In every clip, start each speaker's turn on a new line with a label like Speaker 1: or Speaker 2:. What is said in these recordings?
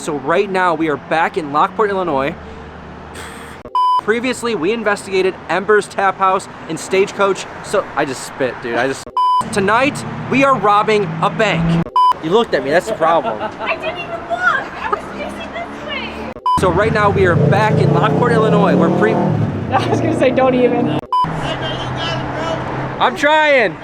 Speaker 1: So right now we are back in Lockport, Illinois. Previously, we investigated Ember's Tap House and Stagecoach. So I just spit, dude. Tonight, we are robbing a bank. You looked at me, that's the problem.
Speaker 2: I didn't even look. I was facing this way.
Speaker 1: So right now, we are back in Lockport, Illinois.
Speaker 2: I was gonna say, don't even.
Speaker 1: I'm trying.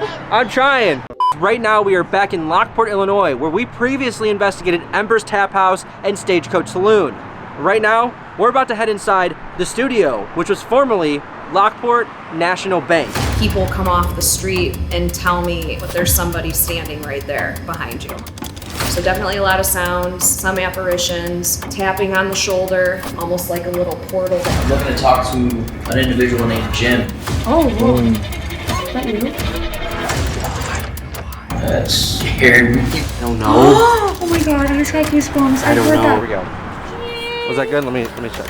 Speaker 1: Right now, we are back in Lockport, Illinois, where we previously investigated Ember's Tap House and Stagecoach Saloon. Right now, we're about to head inside the studio, which was formerly Lockport National Bank.
Speaker 3: People come off the street and tell me that there's somebody standing right there behind you. So definitely a lot of sounds, some apparitions, tapping on the shoulder, almost like a little portal.
Speaker 4: I'm looking to talk to an individual named Jim.
Speaker 2: Oh, whoa. Is that you?
Speaker 4: That scared me.
Speaker 1: I don't know.
Speaker 2: Oh my god, I just got goosebumps.
Speaker 1: I don't know.
Speaker 2: That.
Speaker 1: Here we go. Was that good? Let me check.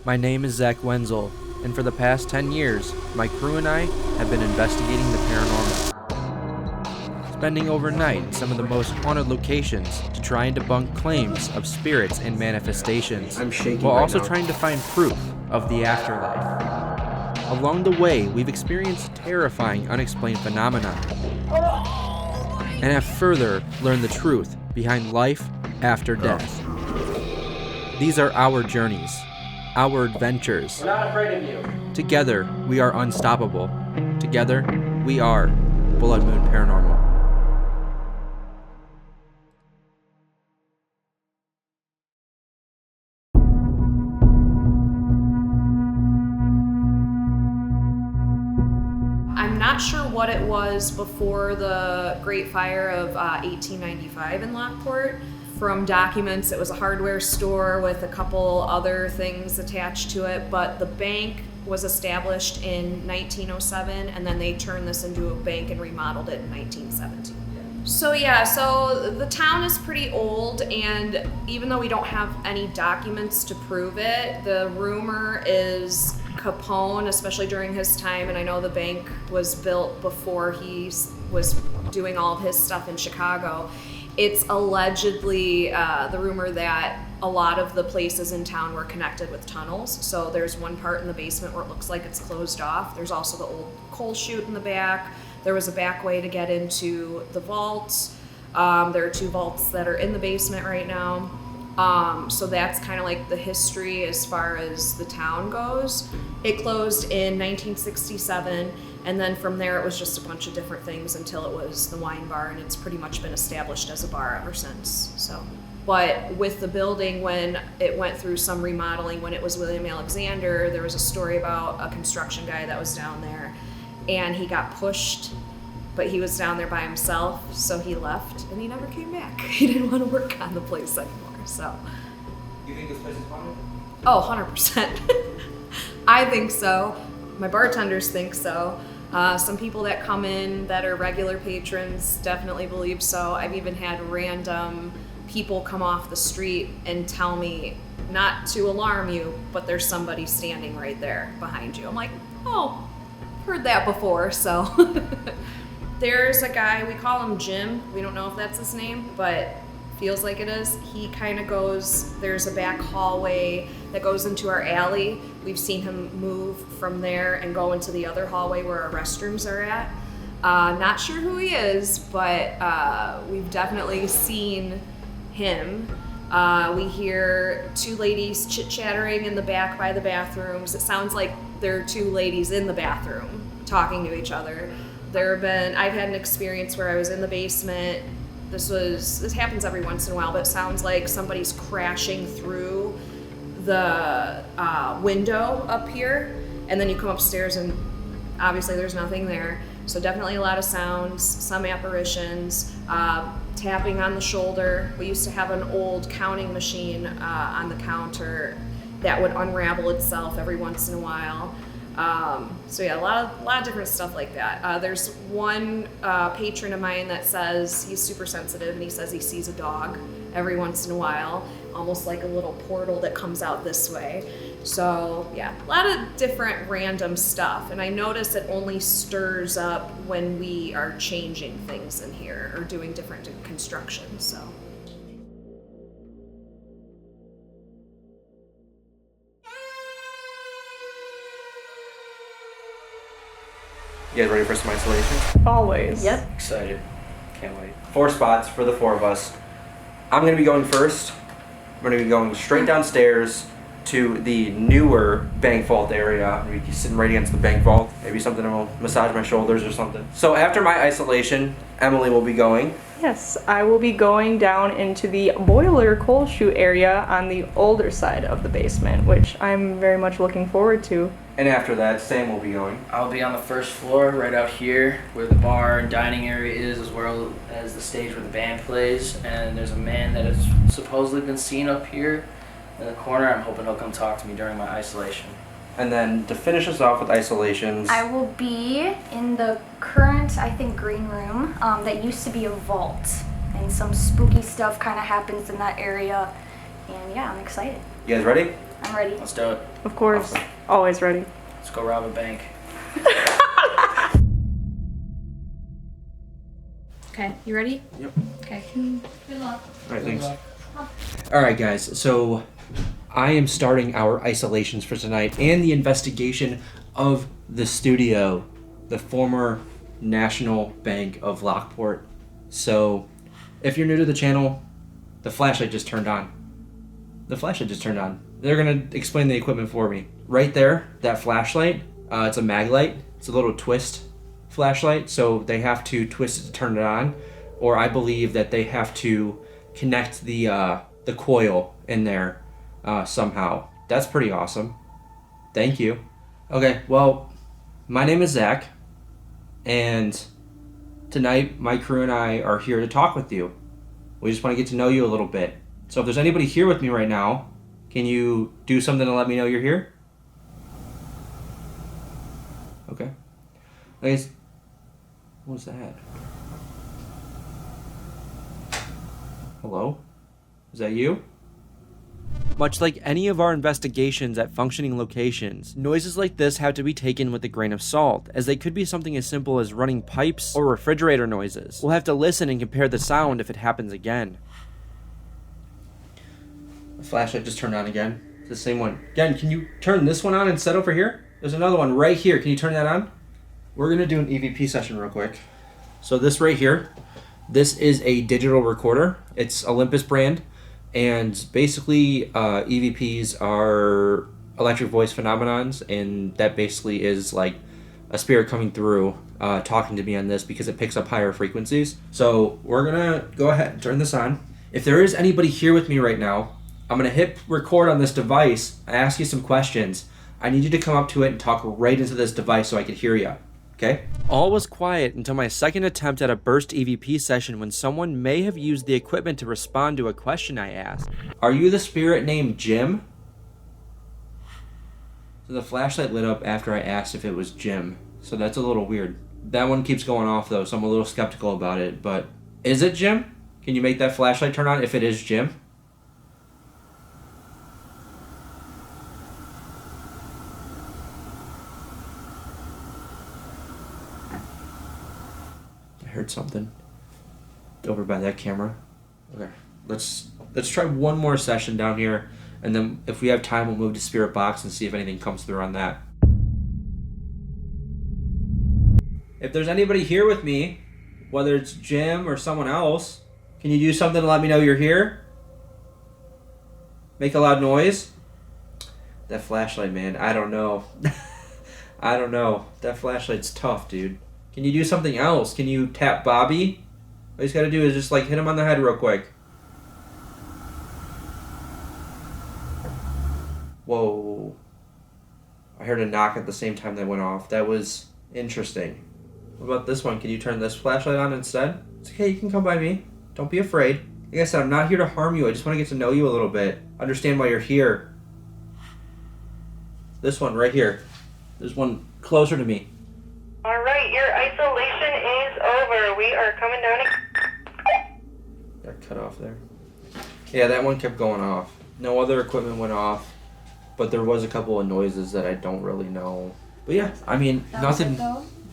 Speaker 1: My name is Zach Wenzel, and for the past 10 years, my crew and I have been investigating the paranormal. Spending overnight in some of the most haunted locations to try and debunk claims of spirits and manifestations, I'm shaking while right also now. trying to find proof of the afterlife. Along the way, we've experienced terrifying unexplained phenomena, and have further learned the truth behind life after death. These are our journeys, our adventures. We're not afraid of you. Together, we are unstoppable. Together, we are Blood Moon Paranormal.
Speaker 3: I'm not sure what it was before the Great Fire of 1895 in Lockport. From documents, it was a hardware store with a couple other things attached to it, but the bank was established in 1907, and then they turned this into a bank and remodeled it in 1917. So the town is pretty old, and even though we don't have any documents to prove it, the rumor is Capone, especially during his time, and I know the bank was built before he was doing all of his stuff in Chicago. It's allegedly the rumor that a lot of the places in town were connected with tunnels. So there's one part in the basement where it looks like it's closed off. There's also the old coal chute in the back. There was a back way to get into the vaults. There are 2 vaults that are in the basement right now. So that's kind of like the history as far as the town goes. It closed in 1967, and then from there it was just a bunch of different things until it was the wine bar, and it's pretty much been established as a bar ever since. But with the building, when it went through some remodeling, when it was William Alexander, there was a story about a construction guy that was down there, and he got pushed, but he was down there by himself, so he left, and he never came back. He didn't want to work on the place anymore. So,
Speaker 1: You think this place is haunted?
Speaker 3: oh, 100%. I think so. My bartenders think so. Some people that come in that are regular patrons definitely believe so. I've even had random people come off the street and tell me, not to alarm you, but there's somebody standing right there behind you. I'm like, oh, heard that before, so. There's a guy, we call him Jim. We don't know if that's his name, but feels like it is. He kind of goes, there's a back hallway that goes into our alley. We've seen him move from there and go into the other hallway where our restrooms are at. Not sure who he is, but we've definitely seen him. We hear 2 ladies chit-chattering in the back by the bathrooms. It sounds like there are 2 ladies in the bathroom talking to each other. I've had an experience where I was in the basement. This happens every once in a while, but it sounds like somebody's crashing through the window up here, and then you come upstairs and obviously there's nothing there. So definitely a lot of sounds, some apparitions, tapping on the shoulder. We used to have an old counting machine on the counter that would unravel itself every once in a while. So yeah, a lot of different stuff like that. There's one patron of mine that says he's super sensitive, and he says he sees a dog every once in a while, almost like a little portal that comes out this way. So yeah, a lot of different random stuff. And I notice it only stirs up when we are changing things in here or doing different construction, so.
Speaker 1: You guys ready for some isolation?
Speaker 2: Always.
Speaker 3: Yep.
Speaker 1: Excited. Can't wait. 4 spots for the 4 of us. I'm going to be going first. I'm going to be going straight downstairs to the newer bank vault area. I'm going to be sitting right against the bank vault. Maybe something that will massage my shoulders or something. So after my isolation, Emily will be going.
Speaker 2: Yes, I will be going down into the boiler coal chute area on the older side of the basement, which I'm very much looking forward to.
Speaker 1: And after that, Sam will be going.
Speaker 4: I'll be on the first floor, right out here, where the bar and dining area is, as well as the stage where the band plays. And there's a man that has supposedly been seen up here in the corner. I'm hoping he'll come talk to me during my isolation.
Speaker 1: And then to finish us off with isolations,
Speaker 5: I will be in the current, I think, green room that used to be a vault. And some spooky stuff kind of happens in that area. And yeah, I'm excited.
Speaker 1: you guys ready?
Speaker 5: I'm ready.
Speaker 4: Let's do it.
Speaker 2: Of course,
Speaker 1: Awesome.
Speaker 2: always ready.
Speaker 4: Let's go rob a bank.
Speaker 3: Okay, you ready?
Speaker 1: Yep.
Speaker 3: Okay.
Speaker 2: Good luck.
Speaker 1: All right, thanks. All right, guys. So I am starting our isolations for tonight and the investigation of the studio, the former National Bank of Lockport. So if you're new to the channel, the flashlight just turned on. The flashlight just turned on. They're going to explain the equipment for me. Right there, that flashlight, it's a mag light. It's a little twist flashlight, so they have to twist it to turn it on, or I believe that they have to connect the coil in there somehow. That's pretty awesome. Thank you. Okay, well, my name is Zach, and tonight my crew and I are here to talk with you. We just want to get to know you a little bit. So if there's anybody here with me right now, can you do something to let me know you're here? Okay. Guys, what was that? Hello? Is that you? Much like any of our investigations at functioning locations, noises like this have to be taken with a grain of salt, as they could be something as simple as running pipes or refrigerator noises. We'll have to listen and compare the sound if it happens again. The flashlight just turned on again. It's the same one. Again, can you turn this one on instead over here? There's another one right here. Can you turn that on? We're going to do an EVP session real quick. So this right here, this is a digital recorder. It's Olympus brand. And basically, EVPs are electric voice phenomenons. And that basically is like a spirit coming through, talking to me on this because it picks up higher frequencies. So we're going to go ahead and turn this on. If there is anybody here with me right now, I'm going to hit record on this device. I ask you some questions. I need you to come up to it and talk right into this device so I can hear you. Okay? All was quiet until my second attempt at a burst EVP session when someone may have used the equipment to respond to a question I asked. Are you the spirit named Jim? So the flashlight lit up after I asked if it was Jim. So that's a little weird. That one keeps going off though, so I'm a little skeptical about it. But is it Jim? Can you make that flashlight turn on if it is Jim? Heard something over by that camera. Okay, let's try one more session down here, and then if we have time we'll move to Spirit Box and see if anything comes through on that. If there's anybody here with me, whether it's Jim or someone else, can you do something to let me know you're here? Make a loud noise. That flashlight, man, I don't know. I don't know. That flashlight's tough, dude. Can you do something else? Can you tap Bobby? All he's got to do is just like hit him on the head real quick. Whoa. I heard a knock at the same time that went off. That was interesting. What about this one? Can you turn this flashlight on instead? It's okay, you can come by me. Don't be afraid. Like I said, I'm not here to harm you. I just want to get to know you a little bit. Understand why you're here. This one right here. There's one closer to me.
Speaker 6: All right, your isolation is over. We are coming down.
Speaker 1: Got cut off there. Yeah, that one kept going off. No other equipment went off. but there was a couple of noises that I don't really know. But yeah, I mean, nothing.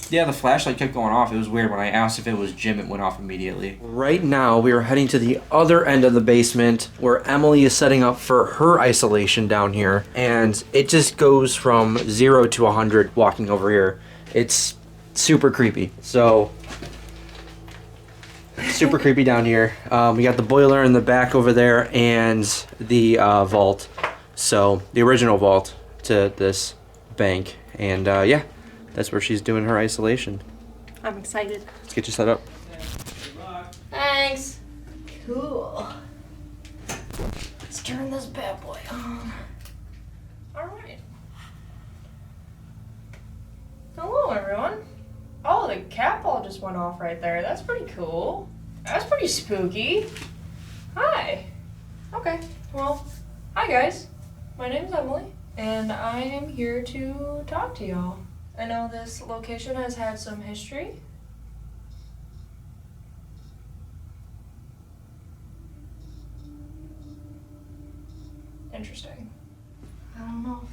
Speaker 1: Yeah, the flashlight kept going off. It was weird. When I asked if it was Jim, it went off immediately. Right now, we are heading to the other end of the basement where Emily is setting up for her isolation down here. And it just goes from 0 to 100 walking over here. It's super creepy. So, super creepy down here. We got the boiler in the back over there and the vault. So, the original vault to this bank. And yeah. That's where she's doing her isolation.
Speaker 2: I'm excited.
Speaker 1: Let's get you set up.
Speaker 3: Thanks. Cool. Let's turn this bad boy on. Alright. Hello, everyone. Oh, the cat ball just went off right there. That's pretty cool. That's pretty spooky. Hi. Okay, well, hi guys. My name's Emily, and I am here to talk to y'all. I know this location has had some history. Interesting. I don't know if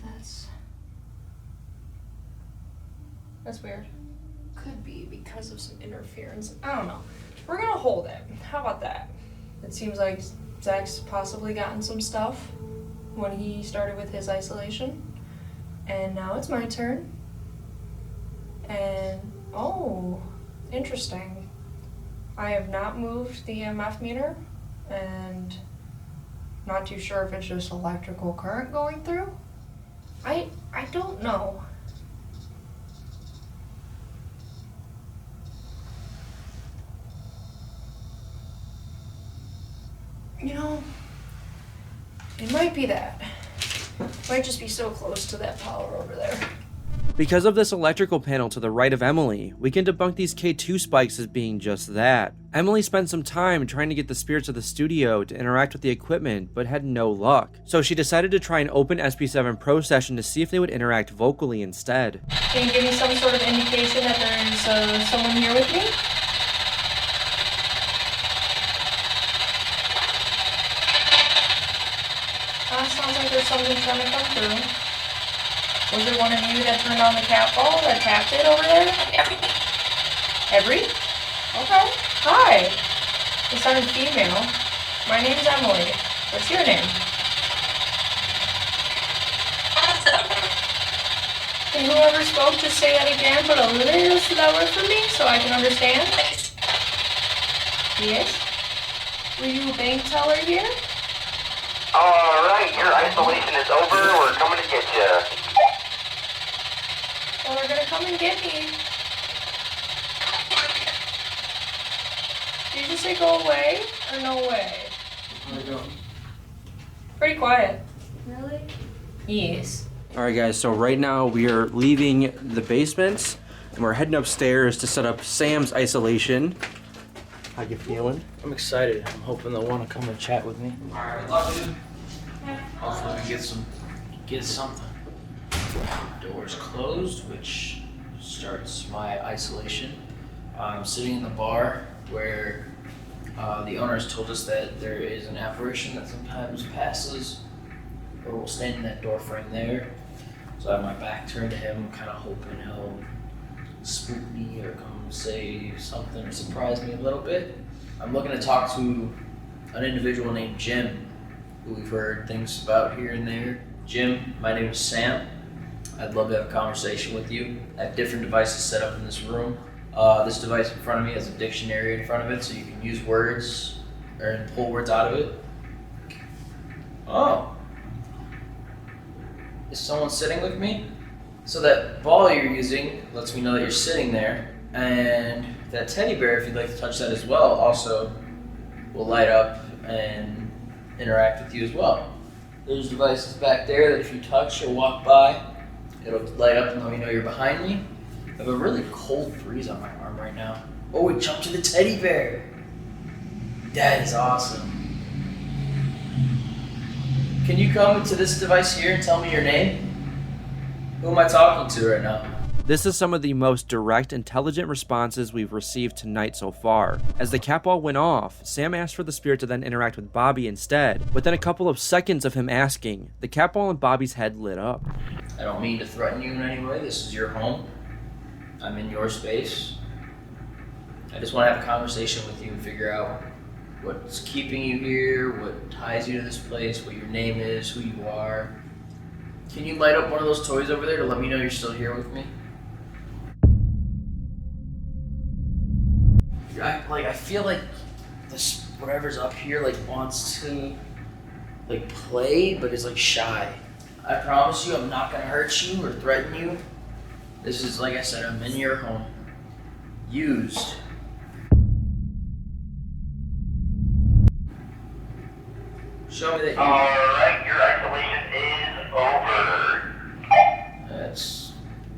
Speaker 3: that's weird. Could be because of some interference. I don't know. We're gonna hold it. How about that? It seems like Zach's possibly gotten some stuff when he started with his isolation. And now it's my turn. And, oh, interesting. I have not moved the EMF meter, and not too sure if it's just electrical current going through. I don't know. You know, it might be that. Might just be so close to that power over there.
Speaker 1: Because of this electrical panel to the right of Emily, we can debunk these K2 spikes as being just that. Emily spent some time trying to get the spirits of the studio to interact with the equipment, but had no luck. So she decided to try an open SP7 Pro session to see if they would interact vocally instead.
Speaker 2: Can you give me some sort of indication that there's someone here with me? Sounds like there's something trying to come through. Was it one of you that turned on the cat ball that tapped it over there? Every? Okay. Hi. You sounded female. My name's Emily. What's your name? Can whoever spoke just say that again, but a little slower for me so I can understand? Yes? Were you a bank teller here?
Speaker 6: Alright, your isolation is over. We're coming to get you.
Speaker 2: Well, they're gonna come and get me. Did you just say go away or no way? Pretty quiet.
Speaker 5: Really?
Speaker 2: Yes.
Speaker 1: Alright guys, so right now we are leaving the basement and we're heading upstairs to set up Sam's isolation. How you feeling?
Speaker 4: I'm excited. I'm hoping they'll want to come and chat with me. Alright, love you. Hopefully we get something. Doors closed, which starts my isolation. I'm sitting in the bar where the owners told us that there is an apparition that sometimes passes or will stand in that door frame there. So I have my back turned to him, kind of hoping he'll spook me or come say something or surprise me a little bit. I'm looking to talk to an individual named Jim, who we've heard things about here and there. Jim, my name is Sam. I'd love to have a conversation with you. I have different devices set up in this room. This device in front of me has a dictionary in front of it, so you can use words or pull words out of it. Oh. Is someone sitting with me? So that ball you're using lets me know that you're sitting there, and that teddy bear, if you'd like to touch that as well, also will light up and interact with you as well. There's devices back there that if you touch or walk by, it'll light up and let me know you're behind me. I have a really cold breeze on my arm right now. Oh, it jumped to the teddy bear. That is awesome. Can you come to this device here and tell me your name? Who am I talking to right now?
Speaker 1: This is some of the most direct, intelligent responses we've received tonight so far. As the cat ball went off, Sam asked for the spirit to then interact with Bobby instead. Within a couple of seconds of him asking, the cat ball in Bobby's head lit up.
Speaker 4: I don't mean to threaten you in any way. This is your home. I'm in your space. I just want to have a conversation with you and figure out what's keeping you here, what ties you to this place, what your name is, who you are. Can you light up one of those toys over there to let me know you're still here with me? I feel like this whatever's up here wants to play, but is shy. I promise you I'm not gonna hurt you or threaten you. This is, like I said, I'm in your home. Used. Show me that you...
Speaker 6: Alright, your isolation is over.
Speaker 4: That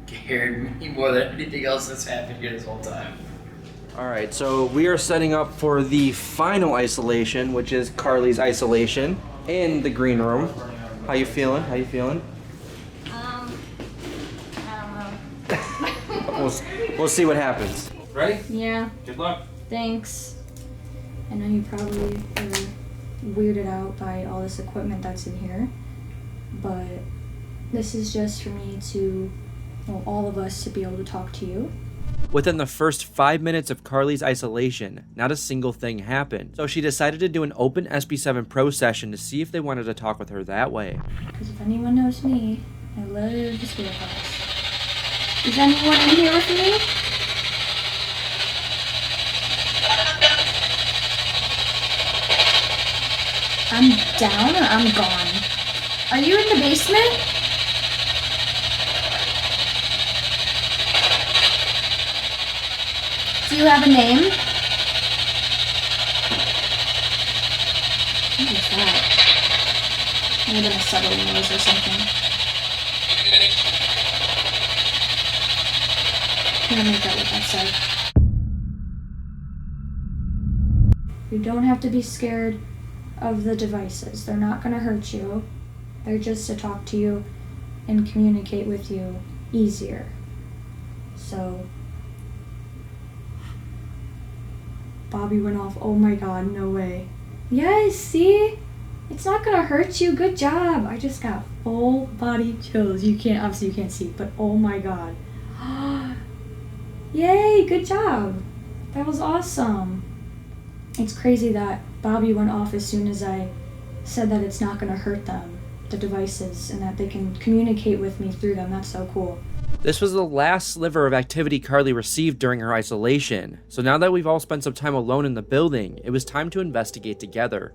Speaker 4: scared me more than anything else that's happened here this whole time.
Speaker 1: Alright, so we are setting up for the final isolation, which is Carly's isolation in the green room. How you feeling?
Speaker 5: I don't know.
Speaker 1: We'll see what happens. Ready?
Speaker 5: Yeah,
Speaker 1: Good luck.
Speaker 5: thanks. I know you probably are weirded out by all this equipment that's in here, but this is just for me to, well, all of us to be able to talk to you.
Speaker 1: Within the first 5 minutes of Carly's isolation, not a single thing happened. So she decided to do an open SB7 Pro session to see if they wanted to talk with her that way.
Speaker 5: Because if anyone knows me, I love the spirit house. Is anyone in here with me? I'm down or I'm gone? Are you in the basement? Do you have a name? What is that? Might have been a subtle noise or something. I'm gonna make out what that said. You don't have to be scared of the devices. They're not gonna hurt you. They're just to talk to you and communicate with you easier. So, Bobby went off. Oh my god, no way. Yes, see? It's not gonna hurt you. Good job. I just got full body chills. Obviously you can't see, but oh my god. Yay, good job. That was awesome. It's crazy that Bobby went off as soon as I said that it's not gonna hurt them, the devices, and that they can communicate with me through them. That's so cool.
Speaker 1: This was the last sliver of activity Carly received during her isolation. So now that we've all spent some time alone in the building, it was time to investigate together.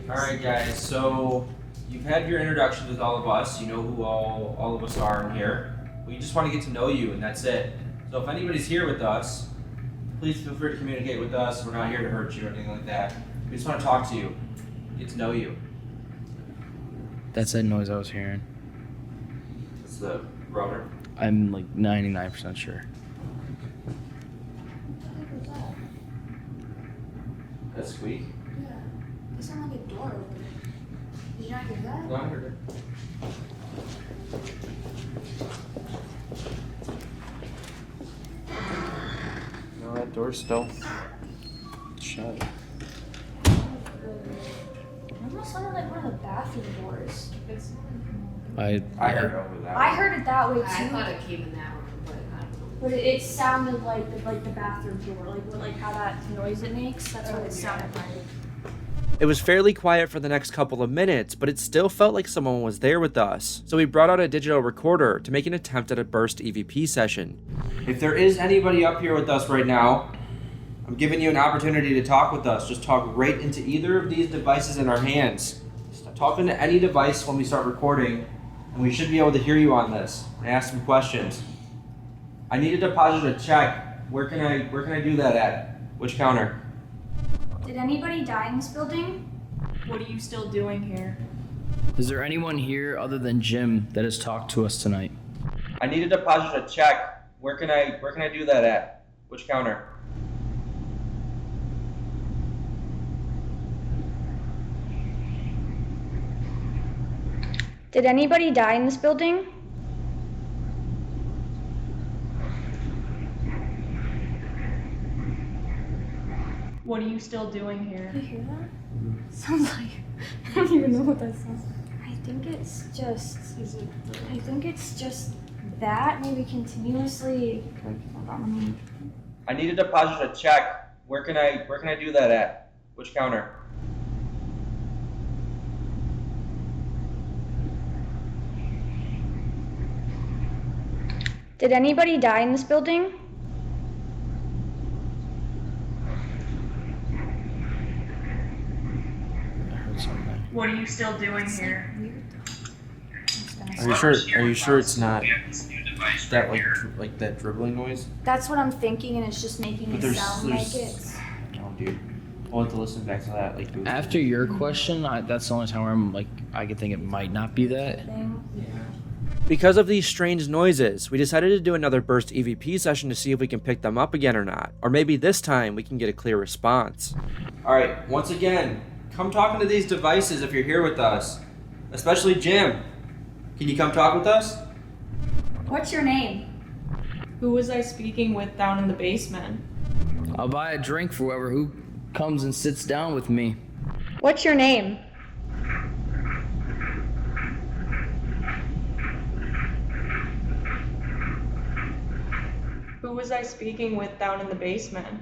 Speaker 1: Alright guys, so you've had your introductions with all of us. You know who all of us are in here. We just want to get to know you, and that's it. So if anybody's here with us, please feel free to communicate with us. We're not here to hurt you or anything like that. We just want to talk to you, get to know you.
Speaker 4: That's that noise I was hearing.
Speaker 1: It's the rotor.
Speaker 4: I'm 99% sure.
Speaker 5: What was that?
Speaker 1: That squeak?
Speaker 5: Yeah. It sounded like a door opening. Did you not hear that?
Speaker 1: No, I heard it. No, that door's still
Speaker 4: Shut.
Speaker 5: It almost sounded like one of the bathroom doors.
Speaker 1: I heard it over that.
Speaker 5: I heard it that way too.
Speaker 3: I thought it came in that room, but I don't know.
Speaker 5: But it sounded like the bathroom door, like how that noise it makes. That's what it sounded like.
Speaker 1: It was fairly quiet for the next couple of minutes, but it still felt like someone was there with us. So we brought out a digital recorder to make an attempt at a burst EVP session. If there is anybody up here with us right now, I'm giving you an opportunity to talk with us. Just talk right into either of these devices in our hands. Just talk into any device when we start recording, and we should be able to hear you on this and ask some questions. I need to deposit a check. Where can I do that at? Which counter?
Speaker 5: Did anybody die in this building?
Speaker 2: What are you still doing here?
Speaker 4: Is there anyone here other than Jim that has talked to us tonight?
Speaker 1: I need to deposit a check. Where can I do that at? Which counter?
Speaker 5: Did anybody die in this building?
Speaker 2: What are you still doing here?
Speaker 5: You hear that? Sounds like I don't even know what that sounds like. I think it's just that maybe continuously. Hold on, let me.
Speaker 1: I need to deposit a check. Where can I do that at? Which counter?
Speaker 5: Did anybody die in this building?
Speaker 4: I heard something.
Speaker 2: What are you still doing here?
Speaker 1: Are you sure it's not that like that dribbling noise?
Speaker 5: That's what I'm thinking, and it's just making
Speaker 1: But
Speaker 5: it
Speaker 1: there's-
Speaker 5: sound
Speaker 1: there's-
Speaker 5: like it's.
Speaker 1: Oh, dude. We'll have to listen back to that. Like,
Speaker 4: After your question, that's the only time where I'm like, I could think it might not be that.
Speaker 1: Because of these strange noises, we decided to do another burst EVP session to see if we can pick them up again or not. Or maybe this time we can get a clear response. Alright, once again, come talk into these devices if you're here with us. Especially Jim. Can you come talk with us?
Speaker 5: What's your name?
Speaker 2: Who was I speaking with down in the basement?
Speaker 4: I'll buy a drink for who comes and sits down with me.
Speaker 5: What's your name?
Speaker 2: Who was I speaking with down in the basement?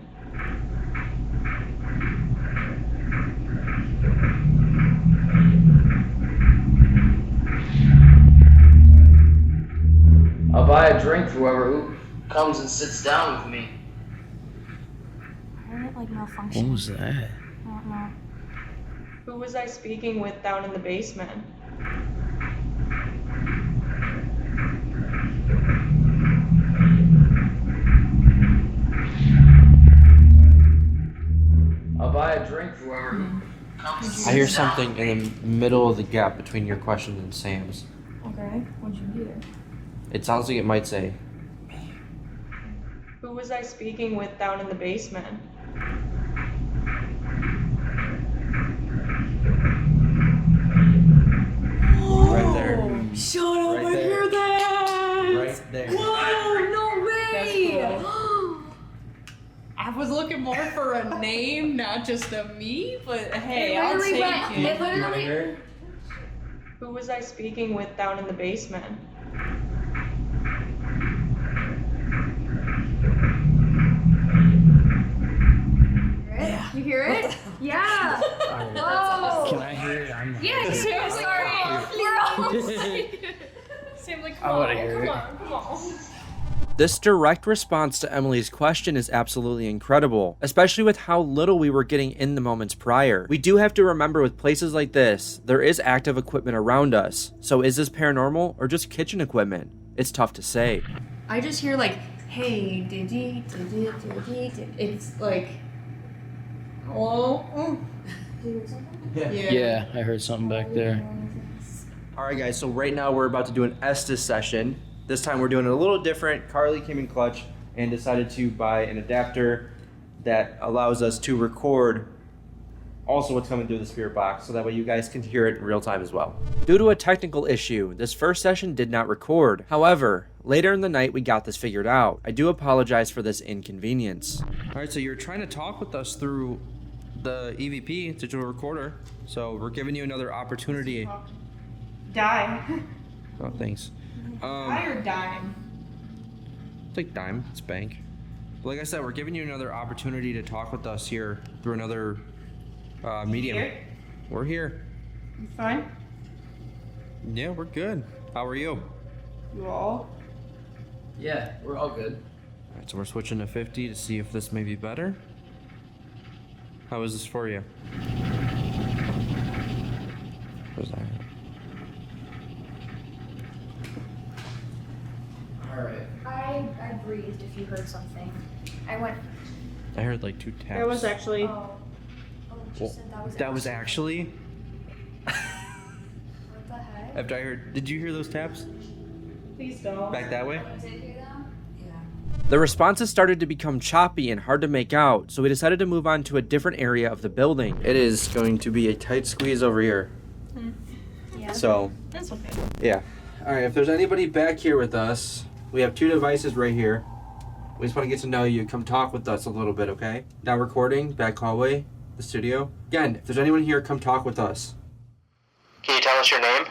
Speaker 4: I'll buy a drink for who comes and sits down with me.
Speaker 5: I heard it like malfunction.
Speaker 4: What was that?
Speaker 5: I don't know.
Speaker 2: Who was I speaking with down in the basement?
Speaker 4: I'll buy a drink for who comes.
Speaker 1: I hear something in the middle of the gap between your question and Sam's.
Speaker 5: Okay, what'd you hear?
Speaker 1: It sounds like it might say,
Speaker 2: Who was I speaking with down in the basement?
Speaker 1: right there.
Speaker 3: Shut up!
Speaker 1: Right
Speaker 3: I
Speaker 1: there.
Speaker 3: hear that.
Speaker 1: Right there.
Speaker 3: Whoa! No way!
Speaker 2: That's
Speaker 3: I was looking more for a name, not just a me. But hey, I'll
Speaker 5: literally
Speaker 3: take
Speaker 5: went-
Speaker 3: it.
Speaker 5: it
Speaker 1: You wanna
Speaker 5: literally.
Speaker 1: hear it?
Speaker 2: Who was I speaking with down in the basement?
Speaker 5: Yeah. You hear it? Yeah. Whoa.
Speaker 4: Can I hear it? I'm
Speaker 5: Yeah, you hear it. Sorry. We're almost
Speaker 2: Sam, like,
Speaker 4: I wanna hear it.
Speaker 2: come on.
Speaker 1: This direct response to Emily's question is absolutely incredible, especially with how little we were getting in the moments prior. We do have to remember with places like this, there is active equipment around us. So is this paranormal or just kitchen equipment? It's tough to say.
Speaker 3: I just hear like, hey, diddy. It's like, hello?
Speaker 4: Yeah, I heard something back there.
Speaker 1: Alright guys, so right now we're about to do an Estes session. This time we're doing it a little different. Carly came in clutch and decided to buy an adapter that allows us to record also what's coming through the spirit box, so that way you guys can hear it in real time as well. Due to a technical issue, this first session did not record. However, later in the night we got this figured out. I do apologize for this inconvenience. Alright, so you're trying to talk with us through the EVP digital recorder, so we're giving you another opportunity.
Speaker 2: Die.
Speaker 1: Oh, thanks.
Speaker 2: Die or dime?
Speaker 1: It's like dime, it's bank. But like I said, we're giving you another opportunity to talk with us here through another medium.
Speaker 2: Here?
Speaker 1: We're here.
Speaker 2: You fine?
Speaker 1: Yeah, we're good. How are you?
Speaker 2: You all?
Speaker 4: Yeah, we're all good.
Speaker 1: Alright, so we're switching to 50 to see if this may be better. How is this for you? What was that?
Speaker 4: Alright.
Speaker 5: I breathed if you heard something. I went.
Speaker 1: I heard like 2 taps.
Speaker 2: That was actually.
Speaker 5: Oh, she said that was.
Speaker 1: That was actually.
Speaker 5: What the heck?
Speaker 1: After I heard, did you hear those taps?
Speaker 2: Please don't.
Speaker 1: Back that way?
Speaker 5: Did you hear them? Yeah.
Speaker 1: The responses started to become choppy and hard to make out, so we decided to move on to a different area of the building. It is going to be a tight squeeze over here.
Speaker 5: Yeah.
Speaker 1: So,
Speaker 2: That's okay.
Speaker 1: yeah. Alright, if there's anybody back here with us, we have 2 devices right here. We just want to get to know you. Come talk with us a little bit, okay? Now recording, back hallway, the studio. Again, if there's anyone here, come talk with us.
Speaker 6: Can you tell us your name?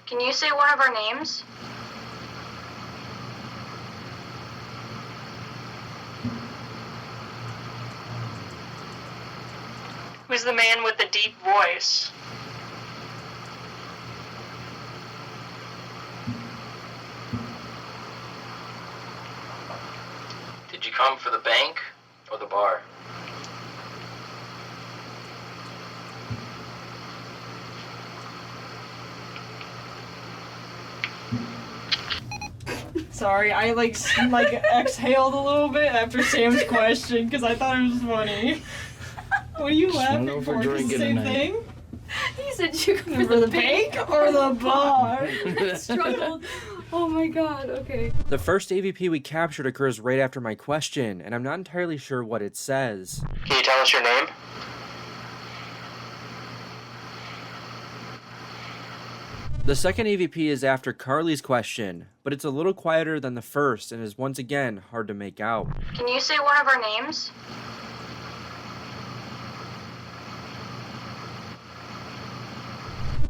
Speaker 5: Can you say one of our names?
Speaker 6: Who's the man with the deep voice?
Speaker 4: Did you come for the bank or the bar?
Speaker 7: Sorry, I like exhaled a little bit after Sam's question because I thought it was funny. What are you laughing for? It's the same thing?
Speaker 3: He said you come
Speaker 7: For the bank or the bar?
Speaker 3: struggled. Oh my god, okay.
Speaker 1: The first AVP we captured occurs right after my question, and I'm not entirely sure what it says.
Speaker 6: Can you tell us your name?
Speaker 1: The second AVP is after Carly's question, but it's a little quieter than the first and is once again hard to make out.
Speaker 5: Can you say one of our names?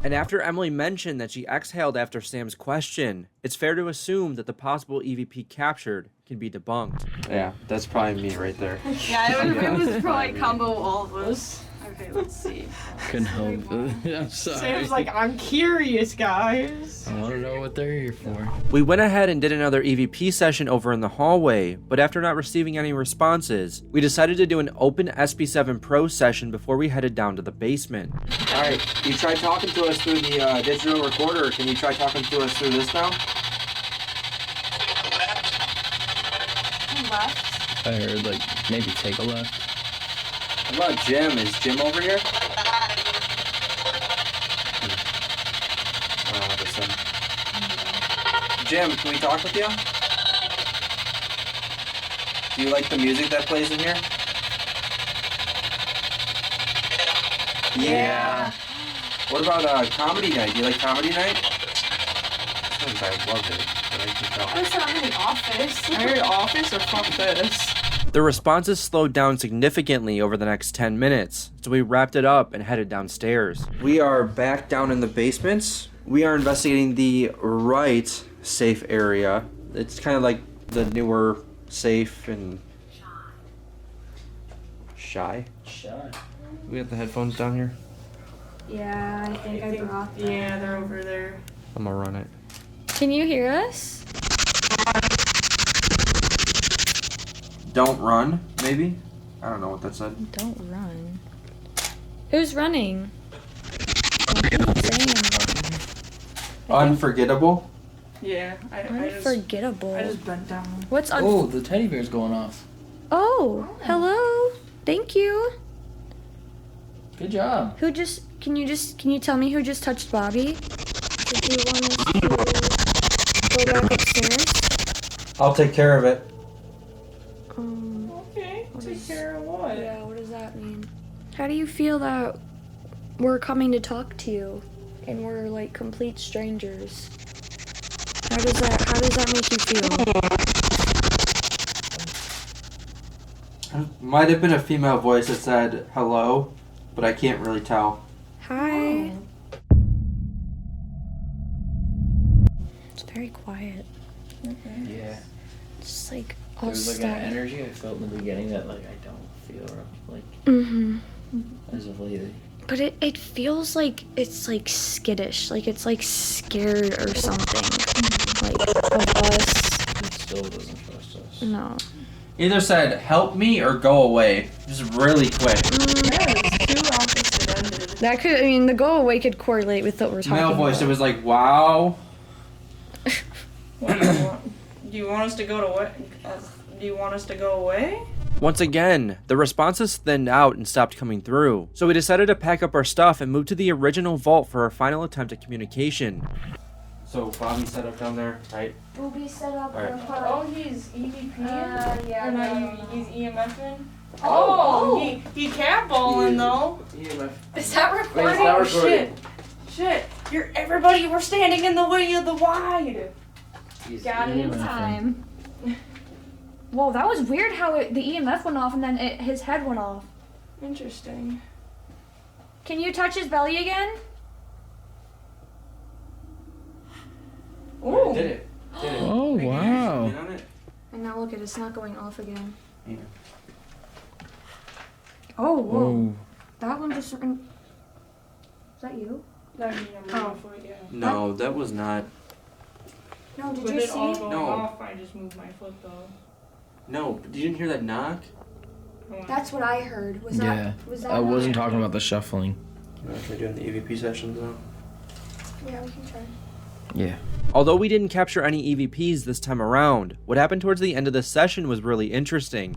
Speaker 1: And after Emily mentioned that she exhaled after Sam's question, it's fair to assume that the possible EVP captured can be debunked. Yeah, that's probably me right there.
Speaker 7: Yeah, it was probably combo all of us. Okay, let's see.
Speaker 8: Couldn't help it. I'm sorry.
Speaker 7: Sam's like, I'm curious, guys.
Speaker 8: I want to know what they're here for.
Speaker 1: We went ahead and did another EVP session over in the hallway, but after not receiving any responses, we decided to do an open SB7 Pro session before we headed down to the basement. Alright, you tried talking to us through the digital recorder. Can you try talking to us through this now?
Speaker 7: Left.
Speaker 8: I heard, like, maybe take a left.
Speaker 1: What about Jim? Is Jim over here? Listen. Jim, can we talk with you? Do you like the music that plays in here? Yeah. What about comedy night? Do you like comedy night? Sometimes I love it, but I can tell.
Speaker 7: I was not in the office. I heard office or fuck this.
Speaker 1: The responses slowed down significantly over the next 10 minutes, so we wrapped it up and headed downstairs. We are back down in the basement. We are investigating the right safe area. It's kind of like the newer safe and... Shy? We got the headphones down here?
Speaker 5: Yeah, I think I brought them.
Speaker 7: Yeah, they're over there.
Speaker 1: I'm gonna run it.
Speaker 5: Can you hear us?
Speaker 1: Don't run, maybe? I don't know what that said.
Speaker 5: Don't run. Who's running?
Speaker 1: Unforgettable?
Speaker 7: Yeah, I
Speaker 5: Unforgettable.
Speaker 7: just bent down.
Speaker 5: What's
Speaker 8: Oh, the teddy bear's going off.
Speaker 5: Oh, hello. Thank you.
Speaker 8: Good job.
Speaker 5: Can you tell me who just touched Bobby? Did you want us to go back upstairs?
Speaker 1: I'll take care of it.
Speaker 7: Okay, take care of what?
Speaker 5: Yeah, what does that mean? How do you feel that we're coming to talk to you and we're like complete strangers? How does that make you feel?
Speaker 1: Might have been a female voice that said hello, but I can't really tell.
Speaker 5: Hi. It's very quiet.
Speaker 8: Yeah.
Speaker 5: Just like
Speaker 8: There
Speaker 5: all
Speaker 8: was like
Speaker 5: stuff.
Speaker 8: an energy I felt in the beginning that like I don't feel like
Speaker 5: Mm-hmm.
Speaker 8: as of lately.
Speaker 5: But it feels like it's like skittish, like it's like scared or something. Like of us.
Speaker 8: It still doesn't trust us.
Speaker 5: No.
Speaker 1: Either said help me or go away. Just really quick.
Speaker 5: That could, I mean, the go away could correlate with what we're talking
Speaker 1: Male
Speaker 5: about.
Speaker 1: voice, it was like, wow.
Speaker 7: What do you want? Do you want us to go to what? Do you want us to go away?
Speaker 1: Once again, the responses thinned out and stopped coming through, so we decided to pack up our stuff and move to the original vault for our final attempt at communication. So Bobby set up down there, right?
Speaker 5: Booby set up
Speaker 1: Alright.
Speaker 7: Oh, he's EVP?
Speaker 5: yeah.
Speaker 7: Or not he's EMFing? Oh, he cat balling though.
Speaker 3: Is that recording?
Speaker 7: Oh shit.
Speaker 2: Shit, everybody, we're standing in the way of the wide.
Speaker 5: Got it in time. Whoa, that was weird how the EMF went off and then his head went off.
Speaker 2: Interesting.
Speaker 5: Can you touch his belly again?
Speaker 2: Ooh.
Speaker 1: Did it.
Speaker 8: Oh, wow.
Speaker 1: On it?
Speaker 5: And now look at it, it's not going off again.
Speaker 1: Yeah.
Speaker 5: Oh, whoa.
Speaker 8: Oh.
Speaker 5: That one just... Is that you?
Speaker 2: That means I'm
Speaker 5: Oh.
Speaker 2: my foot, yeah.
Speaker 1: No, that was not.
Speaker 5: No, did
Speaker 2: With
Speaker 5: you
Speaker 2: it
Speaker 5: see?
Speaker 2: all going
Speaker 1: No.
Speaker 2: off, I just moved my foot though.
Speaker 1: No, but you didn't hear that knock?
Speaker 5: That's what I heard. Was
Speaker 8: Yeah.
Speaker 5: that
Speaker 8: I wasn't talking about the shuffling.
Speaker 1: You want to try doing the EVP sessions now?
Speaker 5: Yeah, we can try.
Speaker 8: Yeah.
Speaker 1: Although we didn't capture any EVPs this time around, what happened towards the end of the session was really interesting.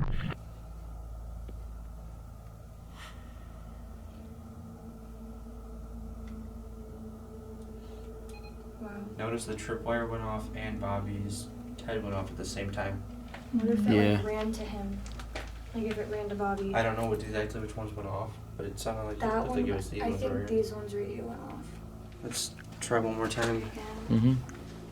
Speaker 5: Wow.
Speaker 1: Notice the tripwire went off and Bobby's head went off at the same time.
Speaker 5: What if it
Speaker 8: Yeah.
Speaker 5: like ran to him? Like if it ran to Bobby?
Speaker 1: I don't know exactly which ones went off, but it sounded like
Speaker 5: That
Speaker 1: I
Speaker 5: one,
Speaker 1: think it was these
Speaker 5: I
Speaker 1: ones
Speaker 5: think
Speaker 1: right here.
Speaker 5: these ones right here went off.
Speaker 1: Let's try one more time.
Speaker 5: Again.
Speaker 8: Mm-hmm.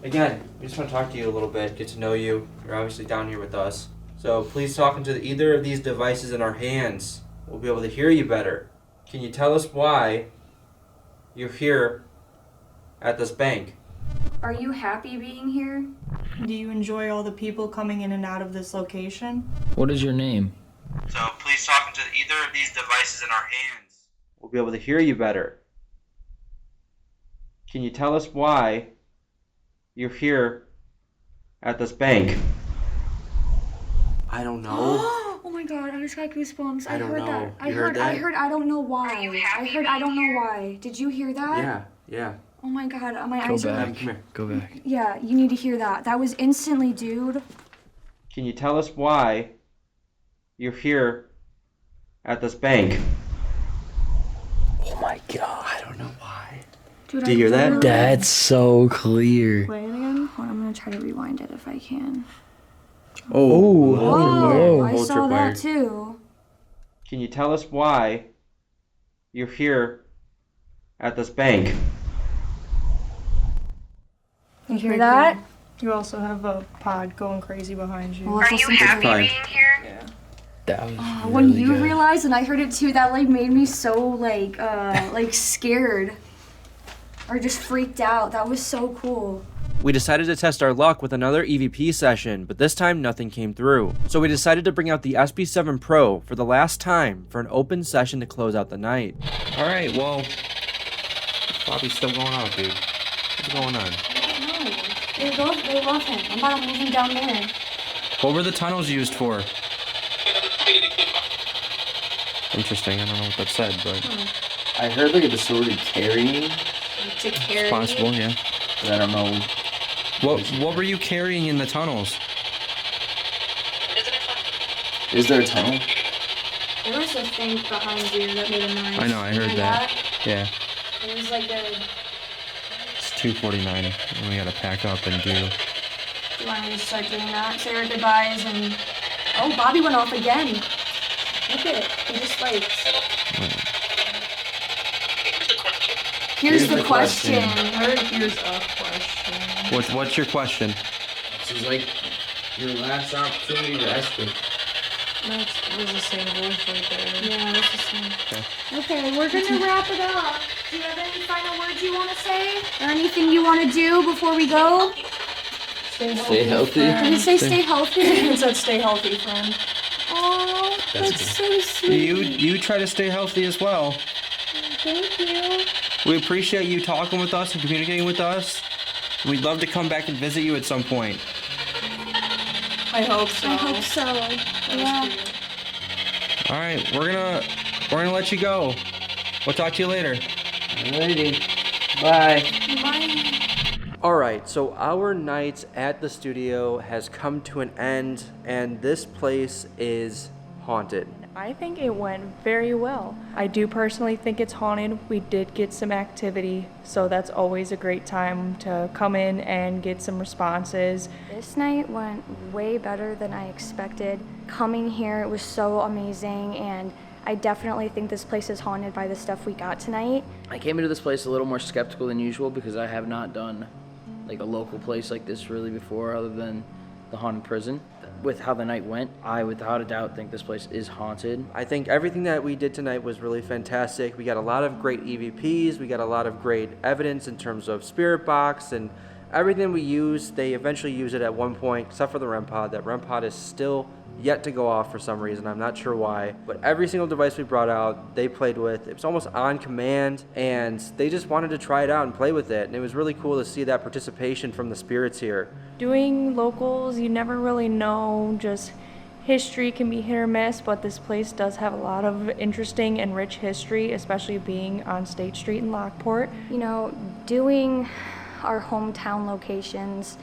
Speaker 1: Again, we just want to talk to you a little bit, get to know you. You're obviously down here with us. So please talk into either of these devices in our hands. We'll be able to hear you better. Can you tell us why you're here at this bank?
Speaker 5: Are you happy being here?
Speaker 2: Do you enjoy all the people coming in and out of this location?
Speaker 8: What is your name?
Speaker 1: So please talk into either of these devices in our hands. We'll be able to hear you better. Can you tell us why you're here at this bank? I don't know.
Speaker 5: Oh my god, I just got goosebumps.
Speaker 1: I don't
Speaker 5: heard
Speaker 1: know.
Speaker 5: that. I
Speaker 1: You heard
Speaker 5: heard
Speaker 1: that?
Speaker 5: I heard I don't know why. I heard I don't know why. Did you hear that?
Speaker 1: Yeah.
Speaker 5: Oh my god, my
Speaker 8: Go
Speaker 5: eyes are
Speaker 8: back.
Speaker 1: Come here.
Speaker 8: Go back.
Speaker 5: Yeah, you need to hear that. That was instantly, dude.
Speaker 1: Can you tell us why you're here at this bank?
Speaker 8: Oh my god.
Speaker 1: I don't know why.
Speaker 5: Dude,
Speaker 1: Do you hear that?
Speaker 8: That's so clear.
Speaker 5: Play it again? Hold on, I'm gonna try to rewind it if I can.
Speaker 8: Oh.
Speaker 5: Whoa, I
Speaker 1: Hold
Speaker 5: saw
Speaker 1: your
Speaker 5: that
Speaker 1: wire.
Speaker 5: too.
Speaker 1: Can you tell us why you're here at this bank?
Speaker 5: You hear that?
Speaker 2: You also have a pod going crazy behind you.
Speaker 5: Well, let's listen to
Speaker 6: Happy
Speaker 5: the-
Speaker 6: being here?
Speaker 2: Yeah.
Speaker 8: That was
Speaker 5: When
Speaker 8: really
Speaker 5: you
Speaker 8: good.
Speaker 5: realized and I heard it too, that like made me so like scared. Or just freaked out. That was so cool.
Speaker 1: We decided to test our luck with another EVP session, but this time nothing came through. So we decided to bring out the SB7 Pro for the last time for an open session to close out the night.
Speaker 8: Alright, well.
Speaker 1: Bobby's still going on, dude. What's going on?
Speaker 5: They love him. I'm about to move him down there.
Speaker 8: What were the tunnels used for?
Speaker 1: Interesting, I don't know what that said, but...
Speaker 4: I heard like a disordered carrying,
Speaker 5: To carry.
Speaker 8: Possible, yeah.
Speaker 4: but I don't know.
Speaker 8: What were you carrying in the tunnels?
Speaker 4: Is there a tunnel?
Speaker 5: There was a thing behind you that made a noise.
Speaker 8: I know, I heard
Speaker 5: Hear
Speaker 8: that. Yeah.
Speaker 5: It was like a...
Speaker 8: It's 2:49 and we gotta pack up and do.
Speaker 5: Do you want to just start doing that? Say our goodbyes and... Oh, Bobby went off again. Look at it. He just like... Here's the question.
Speaker 2: Here's a question.
Speaker 8: What's your question?
Speaker 4: This is like your last opportunity to ask me.
Speaker 2: That was the same voice right there.
Speaker 5: Yeah, that's the same. Okay, we're gonna wrap it up. Do you have any final words you want to say? Or anything you want to do before we go?
Speaker 4: Stay healthy.
Speaker 5: Did it say stay healthy?
Speaker 2: It said stay healthy, friend.
Speaker 5: Oh, that's so sweet.
Speaker 8: You try to stay healthy as well.
Speaker 5: Thank you.
Speaker 8: We appreciate you talking with us and communicating with us. We'd love to come back and visit you at some point.
Speaker 2: I hope so.
Speaker 5: I hope so. Yeah.
Speaker 8: All right, we're gonna let you go. We'll talk to you later.
Speaker 4: Alrighty. Bye.
Speaker 5: Bye.
Speaker 1: Alright, so our night at the studio has come to an end, and this place is haunted.
Speaker 9: I think it went very well. I do personally think it's haunted. We did get some activity, so that's always a great time to come in and get some responses.
Speaker 5: This night went way better than I expected. Coming here, it was so amazing, and I definitely think this place is haunted by the stuff we got tonight.
Speaker 4: I came into this place a little more skeptical than usual because I have not done like a local place like this really before other than the haunted prison. With how the night went, I without a doubt think this place is haunted.
Speaker 1: I think everything that we did tonight was really fantastic. We got a lot of great EVPs, we got a lot of great evidence in terms of spirit box, and everything we used, they eventually use it at one point, except for the REM pod. That REM pod is still yet to go off for some reason. I'm not sure why. But every single device we brought out, they played with. It was almost on command, and they just wanted to try it out and play with it. And it was really cool to see that participation from the spirits here.
Speaker 9: Doing locals, you never really know, just history can be hit or miss, but this place does have a lot of interesting and rich history, especially being on State Street in Lockport.
Speaker 5: You know, doing our hometown locations,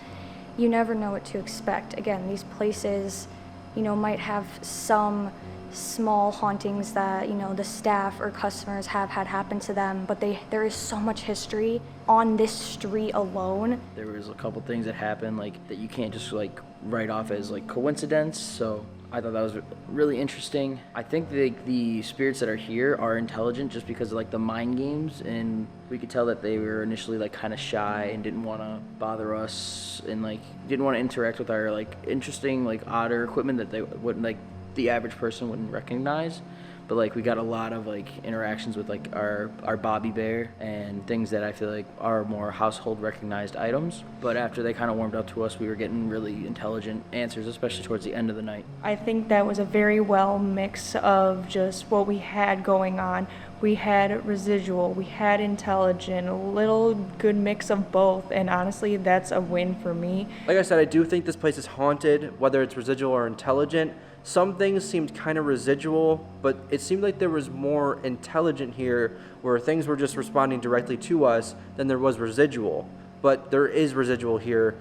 Speaker 5: you never know what to expect. Again, these places, you know, might have some small hauntings that, you know, the staff or customers have had happen to them, but there is so much history on this street alone.
Speaker 4: There was a couple things that happened like that you can't just like write off as like coincidence, so I thought that was really interesting. I think the spirits that are here are intelligent just because of like the mind games, and we could tell that they were initially like kind of shy and didn't want to bother us and like didn't want to interact with our like interesting like odder equipment that they wouldn't like the average person wouldn't recognize. But like we got a lot of like interactions with like our Bobby Bear and things that I feel like are more household recognized items. But after they kind of warmed up to us, we were getting really intelligent answers, especially towards the end of the night.
Speaker 9: I think that was a very well mix of just what we had going on. We had residual, we had intelligent, a little good mix of both, and honestly, that's a win for me.
Speaker 1: Like I said, I do think this place is haunted, whether it's residual or intelligent. Some things seemed kind of residual, but it seemed like there was more intelligent here, where things were just responding directly to us than there was residual. But there is residual here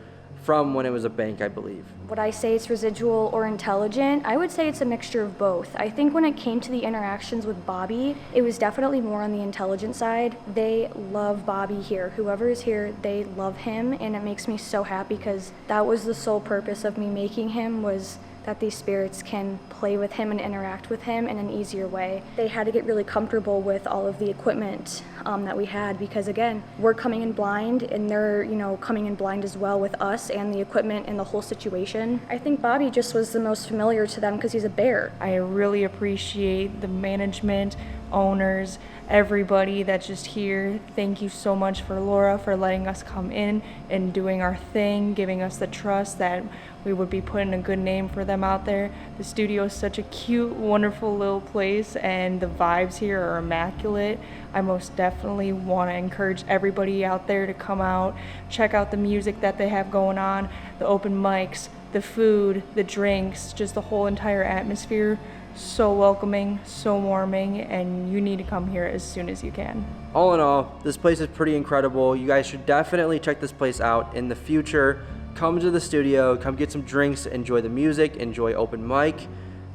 Speaker 1: from when it was a bank, I believe.
Speaker 5: Would I say it's residual or intelligent? I would say it's a mixture of both. I think when it came to the interactions with Bobby, it was definitely more on the intelligent side. They love Bobby here. Whoever is here, they love him, and it makes me so happy because that was the sole purpose of me making him, was that these spirits can play with him and interact with him in an easier way. They had to get really comfortable with all of the equipment that we had because, again, we're coming in blind and they're, you know, coming in blind as well with us and the equipment and the whole situation. I think Bobby just was the most familiar to them because he's a bear.
Speaker 9: I really appreciate the management, owners, everybody that's just here. Thank you so much for Laura for letting us come in and doing our thing, giving us the trust that we would be putting a good name for them out there. The studio is such a cute, wonderful little place, and the vibes here are immaculate. I most definitely want to encourage everybody out there to come out, check out the music that they have going on, the open mics, the food, the drinks, just the whole entire atmosphere. So welcoming, so warming, and you need to come here as soon as you can.
Speaker 1: All in all, this place is pretty incredible. You guys should definitely check this place out in the future. Come to the studio, come get some drinks, enjoy the music, enjoy open mic.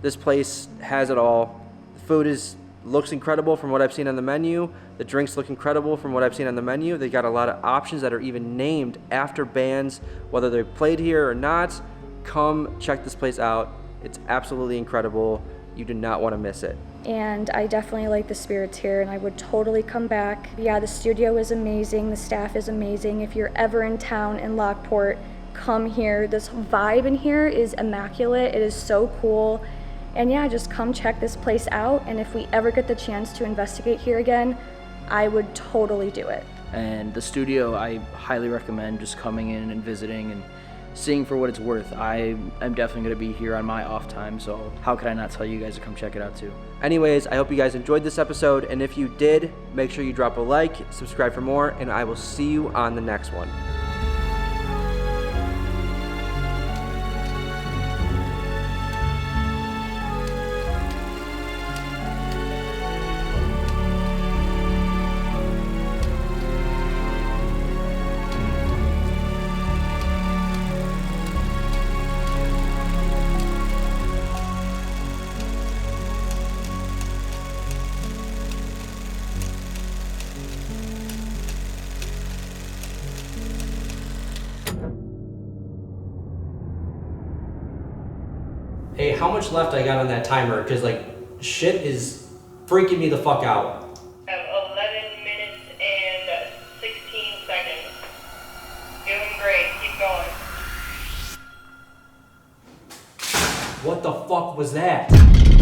Speaker 1: This place has it all. The food looks incredible from what I've seen on the menu. The drinks look incredible from what I've seen on the menu. They got a lot of options that are even named after bands, whether they played here or not. Come check this place out. It's absolutely incredible. You do not want to miss it.
Speaker 5: And I definitely like the spirits here and I would totally come back. Yeah, the studio is amazing, the staff is amazing. If you're ever in town in Lockport, come here. This vibe in here is immaculate. It is so cool. And yeah, just come check this place out, and if we ever get the chance to investigate here again, I would totally do it.
Speaker 4: And the studio, I highly recommend just coming in and visiting and seeing for what it's worth. I am definitely going to be here on my off time, so how could I not tell you guys to come check it out too?
Speaker 1: Anyways, I hope you guys enjoyed this episode, and if you did, make sure you drop a like, subscribe for more, and I will see you on the next one. Hey, how much left I got on that timer? Because, like, shit is
Speaker 10: freaking me the fuck out.
Speaker 6: 11 minutes and 16 seconds. Doing great. Keep going.
Speaker 10: What the fuck was that?